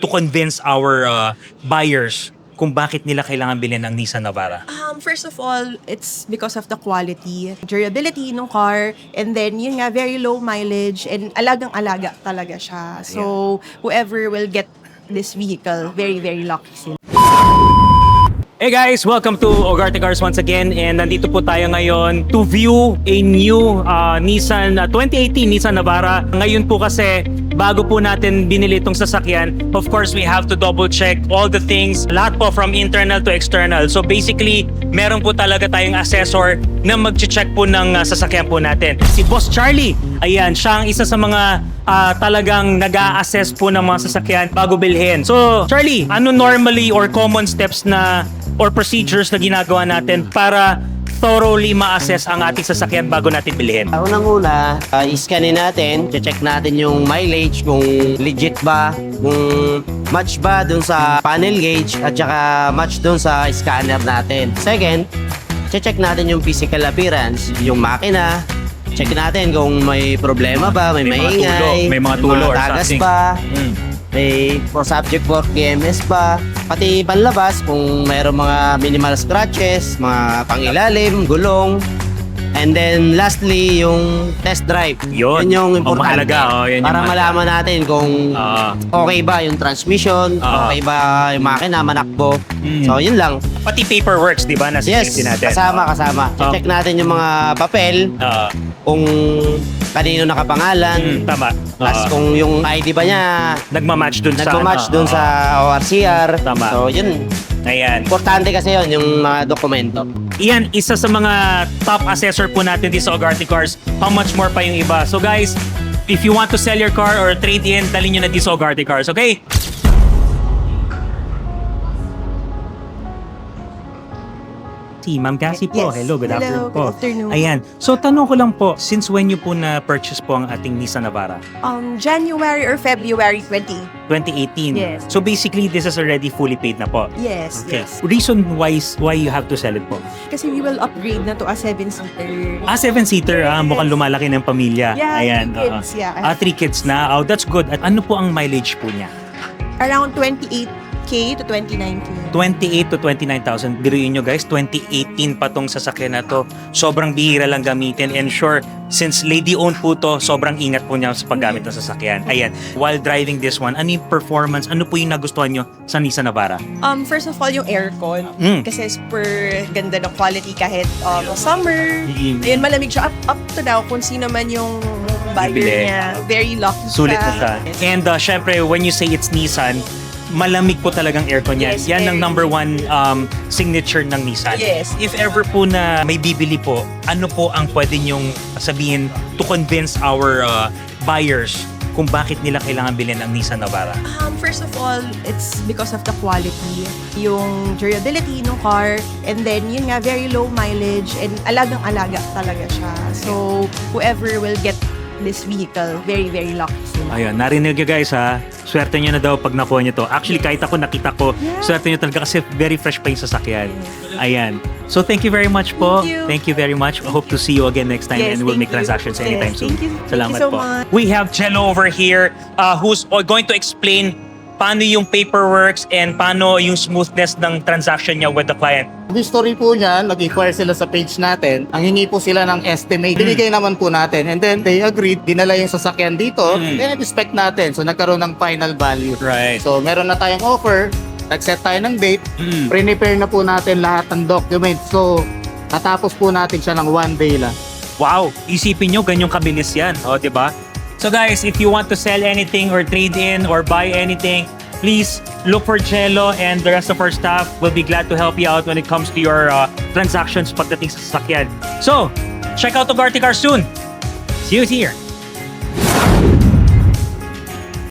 to convince our buyers kung bakit nila kailangan bilhin ng Nissan Navara? First of all, it's because of the quality, durability ng car, and then yun nga, very low mileage, and alagang-alaga talaga siya. So, whoever will get this vehicle, very, very lucky sila. Hey guys, welcome to Ugarte Cars once again, and nandito po tayo ngayon to view a new Nissan 2018 Nissan Navara. Ngayon po kasi bago po natin binili itong sasakyan, of course we have to double check all the things, lahat po from internal to external. So basically, meron po talaga tayong assessor na mag-check po ng sasakyan po natin. Si Boss Charlie, ayan, siya ang isa sa mga talagang nag-a-assess po ng mga sasakyan bago bilhin. So Charlie, ano normally or common steps na or procedures na ginagawa natin para thoroughly ma-assess ang ating sasakyan bago natin bilhin? Unang-una, i-scanin natin, check natin yung mileage, kung legit ba, kung match ba dun sa panel gauge, at saka match dun sa scanner natin. Second, check natin yung physical appearance, yung makina, check natin kung may problema ba, may maingay, may mga tulo or tagas something. ba, may for subject work EMS pa, pati panlabas kung mayroong mga minimal scratches, mga pangilalim, gulong. And then lastly, yung test drive. Yun. Yung importante. Mahalaga. Yan para yung malaman natin kung okay ba yung transmission, okay ba yung makina, manakbo. So, yun lang. Pati paperworks, di ba? Nasa Yes, natin. kasama. Check natin yung mga papel, kung kanino nakapangalan. Tama. Tapos kung yung ID ba niya Nagmamatch dun sa ORCR. Tama. So, yun. Ayan. Importante kasi yun, yung mga dokumento. Iyan, isa sa mga top assessor po natin dito sa Ugarte Cars. How much more pa yung iba? So guys, if you want to sell your car or trade in, dalhin nyo na dito sa Ugarte Cars, okay? Si Ma'am Cassie po. Yes. Hello, good afternoon po. Good afternoon. Ayan. So tanong ko lang po, since when nyo po na-purchase po ang ating Nissan Navara? January or February 2018. Yes. So basically, this is already fully paid na po. Yes, Okay. yes. Reason why you have to sell it po? Kasi we will upgrade na to a 7-seater. 7-seater, mukhang lumalaki ng pamilya. Yeah, Ayan. 3 kids, yeah. 3 kids na. Oh, that's good. At ano po ang mileage po niya? Around 28K to 29K. 28 to 29,000. Biruin nyo guys, 2018 pa tong sasakyan na to. Sobrang bihira lang gamitin. And sure, since lady-owned po to, sobrang ingat po niya sa paggamit ng sasakyan. Ayan. While driving this one, ano yung performance? Ano po yung nagustuhan nyo sa Nissan Navara? First of all, yung aircon. Kasi super ganda ng quality kahit summer. Ayun, malamig siya. Up to now, kung sino man yung buyer Bibili. niya. Very lucky Sulit na siya. Yes. And syempre, when you say it's Nissan, malamig po talagang aircon yan. Yes, Yan ang very. number one signature ng Nissan. Yes. If ever po na may bibili po, ano po ang pwede nyong sabihin to convince our buyers kung bakit nila kailangan bilhin ang Nissan Navara? First of all, it's because of the quality, yung durability ng car, and then yun nga, very low mileage, and alagang-alaga talaga siya. So, whoever will get this vehicle, very, very lucky sila. Ayun, narinig nyo guys ha. Swerte nyo na daw pag nakuha nyo to. Actually, kahit ako nakita ko, swerte nyo talaga kasi very fresh pa yung sasakyan. Ayan. So, thank you very much po. Thank you. Thank you very much. I hope to see you again next time Yes, and we'll thank make you. transactions Yes, anytime soon. thank you. Thank Salamat you so po. much. We have Cello over here who's going to explain paano yung paperworks and paano yung smoothness ng transaction niya with the client. Yung story po niyan, nag-inquire sila sa page natin. Ang hingi po sila ng estimate. Binigay naman po natin. And then they agreed, dinala yung sasakyan dito. Then expect natin. So nagkaroon ng final value. Right. So meron na tayong offer. Nag-set tayo ng date. Prepare na po natin lahat ng documents. So tatapos po natin siya ng 1 day lang. Wow, isipin nyo, ganyong kabilis yan. O, diba? So guys, if you want to sell anything or trade in or buy anything, please look for Cello and the rest of our staff will be glad to help you out when it comes to your transactions pagdating sa sasakyan. So, check out Ugarte Cars soon. See you here.